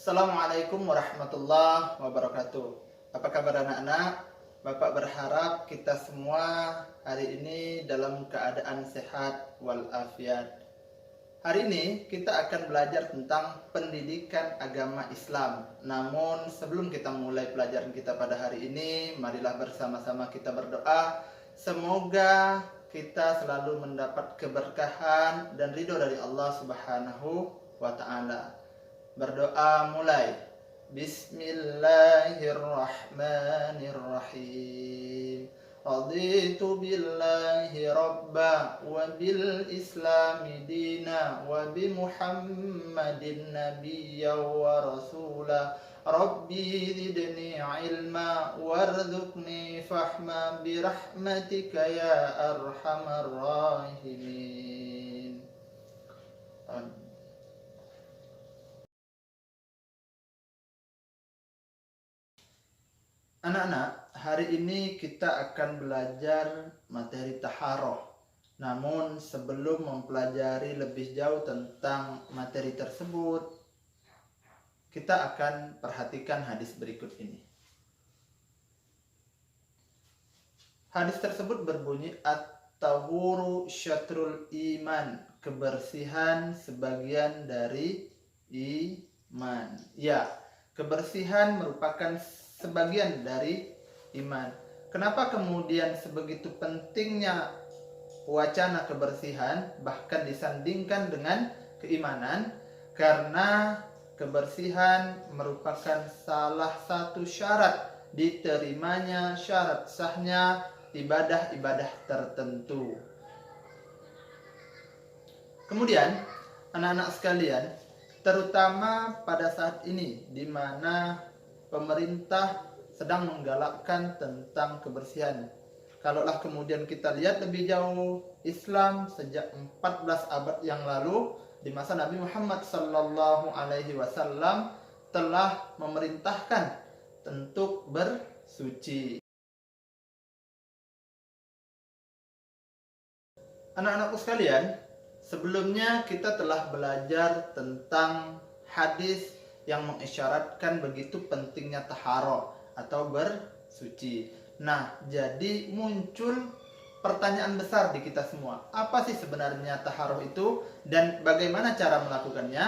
Assalamualaikum warahmatullahi wabarakatuh. Apa kabar anak-anak? Bapak berharap kita semua hari ini dalam keadaan sehat walafiat. Hari ini kita akan belajar tentang pendidikan agama Islam. Namun sebelum kita mulai pelajaran kita pada hari ini, marilah bersama-sama kita berdoa. Semoga kita selalu mendapat keberkahan dan ridho dari Allah Subhanahu wa Ta'ala. Berdoa mulai. Bismillahirrahmanirrahim. Raditu billahi rabba wa bil islami dina wa bi Muhammadin nabiyya wa rasula. Rabbi zidni ilma warzuqni fahma birahmatika ya arhamar rahimin. Anak-anak, hari ini kita akan belajar materi taharoh. Namun sebelum mempelajari lebih jauh tentang materi tersebut, kita akan perhatikan hadis berikut ini. Hadis tersebut berbunyi at-tahuru syatrul iman, kebersihan sebagian dari iman. Ya, kebersihan merupakan sebagian dari iman. Kenapa kemudian sebegitu pentingnya wacana kebersihan bahkan disandingkan dengan keimanan? Karena kebersihan merupakan salah satu syarat diterimanya, syarat sahnya ibadah-ibadah tertentu. Kemudian anak-anak sekalian, terutama pada saat ini di mana pemerintah sedang menggalakkan tentang kebersihan. Kalaulah kemudian kita lihat lebih jauh, Islam sejak 14 abad yang lalu di masa Nabi Muhammad sallallahu alaihi wasallam telah memerintahkan untuk bersuci. Anak-anakku sekalian, sebelumnya kita telah belajar tentang hadis yang mengisyaratkan begitu pentingnya taharoh atau bersuci. Nah, jadi muncul pertanyaan besar di kita semua. Apa sih sebenarnya taharoh itu dan bagaimana cara melakukannya?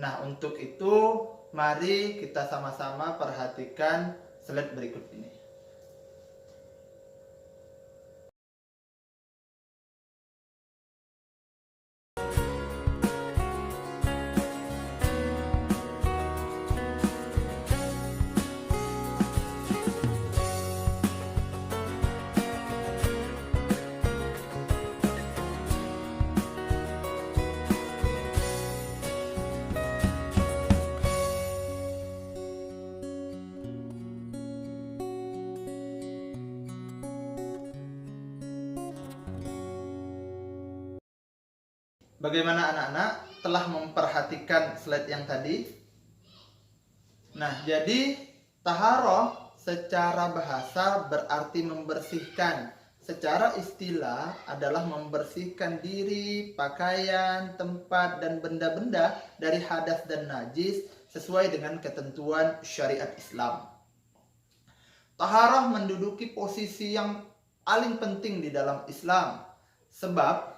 Nah, untuk itu mari kita sama-sama perhatikan slide berikut ini. Bagaimana anak-anak telah memperhatikan slide yang tadi? Nah, jadi taharoh secara bahasa berarti membersihkan. Secara istilah adalah membersihkan diri, pakaian, tempat, dan benda-benda dari hadas dan najis sesuai dengan ketentuan syariat Islam. Taharoh menduduki posisi yang paling penting di dalam Islam, sebab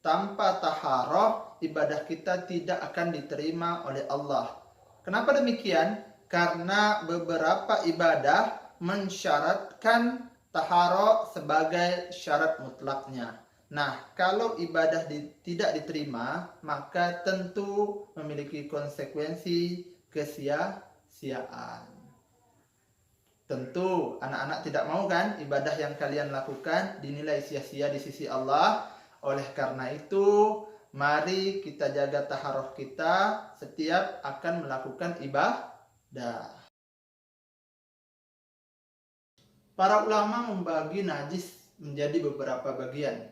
tanpa taharoh ibadah kita tidak akan diterima oleh Allah. Kenapa demikian? Karena beberapa ibadah mensyaratkan taharoh sebagai syarat mutlaknya. Nah, kalau ibadah tidak diterima, maka tentu memiliki konsekuensi kesia-siaan. Tentu anak-anak tidak mau kan ibadah yang kalian lakukan dinilai sia-sia di sisi Allah. Oleh karena itu, mari kita jaga taharoh kita setiap akan melakukan ibadah. Para ulama membagi najis menjadi beberapa bagian.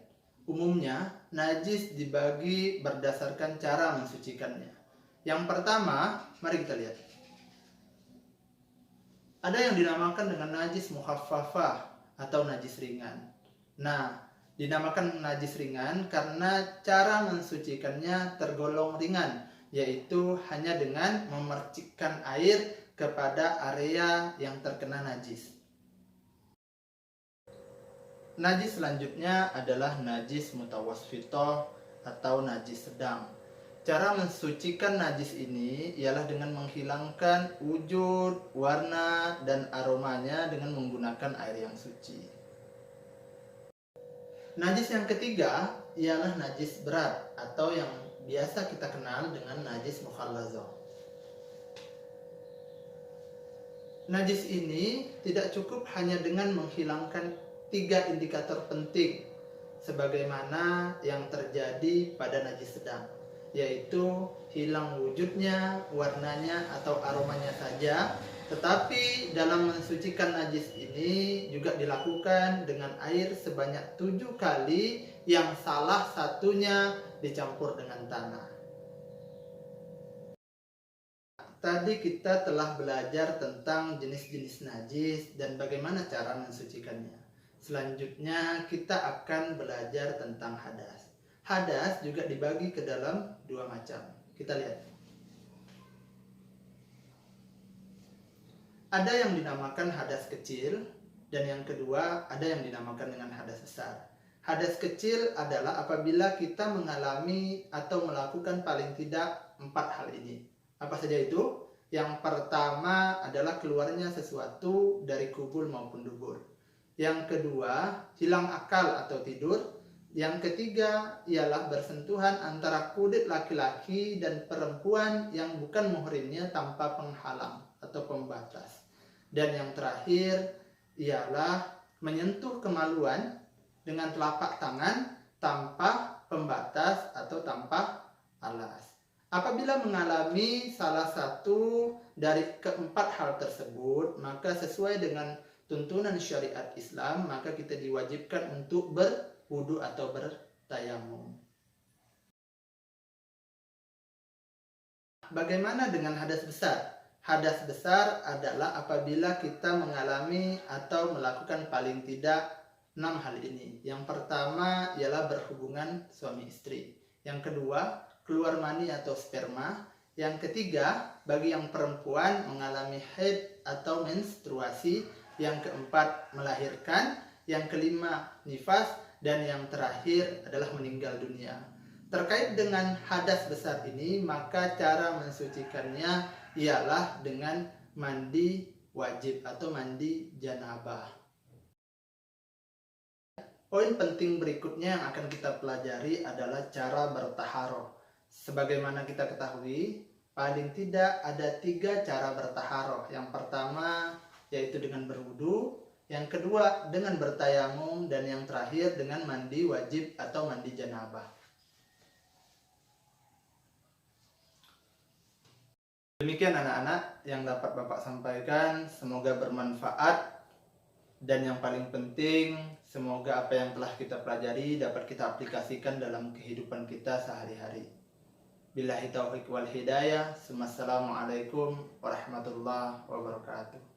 Umumnya, najis dibagi berdasarkan cara mensucikannya. Yang pertama, mari kita lihat. Ada yang dinamakan dengan najis mukhaffafah atau najis ringan. Nah, dinamakan najis ringan karena cara mensucikannya tergolong ringan. yaitu hanya dengan memercikkan air kepada area yang terkena najis. Najis selanjutnya adalah najis mutawasfitoh atau najis sedang. Cara mensucikan najis ini ialah dengan menghilangkan wujud, warna, dan aromanya dengan menggunakan air yang suci. Najis yang ketiga ialah najis berat atau yang biasa kita kenal dengan najis mukhallazah. Najis ini tidak cukup hanya dengan menghilangkan 3 indikator penting sebagaimana yang terjadi pada najis sedang, yaitu hilang wujudnya, warnanya, atau aromanya saja, tetapi dalam mensucikan najis ini juga dilakukan dengan air sebanyak 7 kali yang salah satunya dicampur dengan tanah. Tadi kita telah belajar tentang jenis-jenis najis dan bagaimana cara mensucikannya. Selanjutnya kita akan belajar tentang hadas. Hadas juga dibagi ke dalam 2 macam. Kita lihat. Ada yang dinamakan hadas kecil dan yang kedua ada yang dinamakan dengan hadas besar. Hadas kecil adalah apabila kita mengalami atau melakukan paling tidak 4 hal ini. Apa saja itu? Yang pertama adalah keluarnya sesuatu dari kubul maupun dubur. Yang kedua, hilang akal atau tidur. Yang ketiga ialah bersentuhan antara kulit laki-laki dan perempuan yang bukan muhrimnya tanpa penghalang atau pembatas. Dan yang terakhir ialah menyentuh kemaluan dengan telapak tangan tanpa pembatas atau tanpa alas. Apabila mengalami salah satu dari keempat hal tersebut, maka sesuai dengan tuntunan syariat Islam, maka kita diwajibkan untuk berwudu atau bertayamum. Bagaimana dengan hadas besar? Hadas besar adalah apabila kita mengalami atau melakukan paling tidak 6 hal ini. Yang pertama ialah berhubungan suami istri. Yang kedua, keluar mani atau sperma. Yang ketiga, bagi yang perempuan mengalami haid atau menstruasi. Yang keempat, melahirkan. Yang kelima, nifas. Dan yang terakhir adalah meninggal dunia. Terkait dengan hadas besar ini, maka cara mensucikannya ialah dengan mandi wajib atau mandi janabah. Poin penting berikutnya yang akan kita pelajari adalah cara bertaharoh. Sebagaimana kita ketahui, paling tidak ada 3 cara bertaharoh. Yang pertama yaitu dengan berwudu, yang kedua dengan bertayamum, dan yang terakhir dengan mandi wajib atau mandi janabah. Demikian anak-anak yang dapat Bapak sampaikan, semoga bermanfaat. Dan yang paling penting, semoga apa yang telah kita pelajari dapat kita aplikasikan dalam kehidupan kita sehari-hari. Billahi taufiq wal hidayah. Wassalamualaikum warahmatullahi wabarakatuh.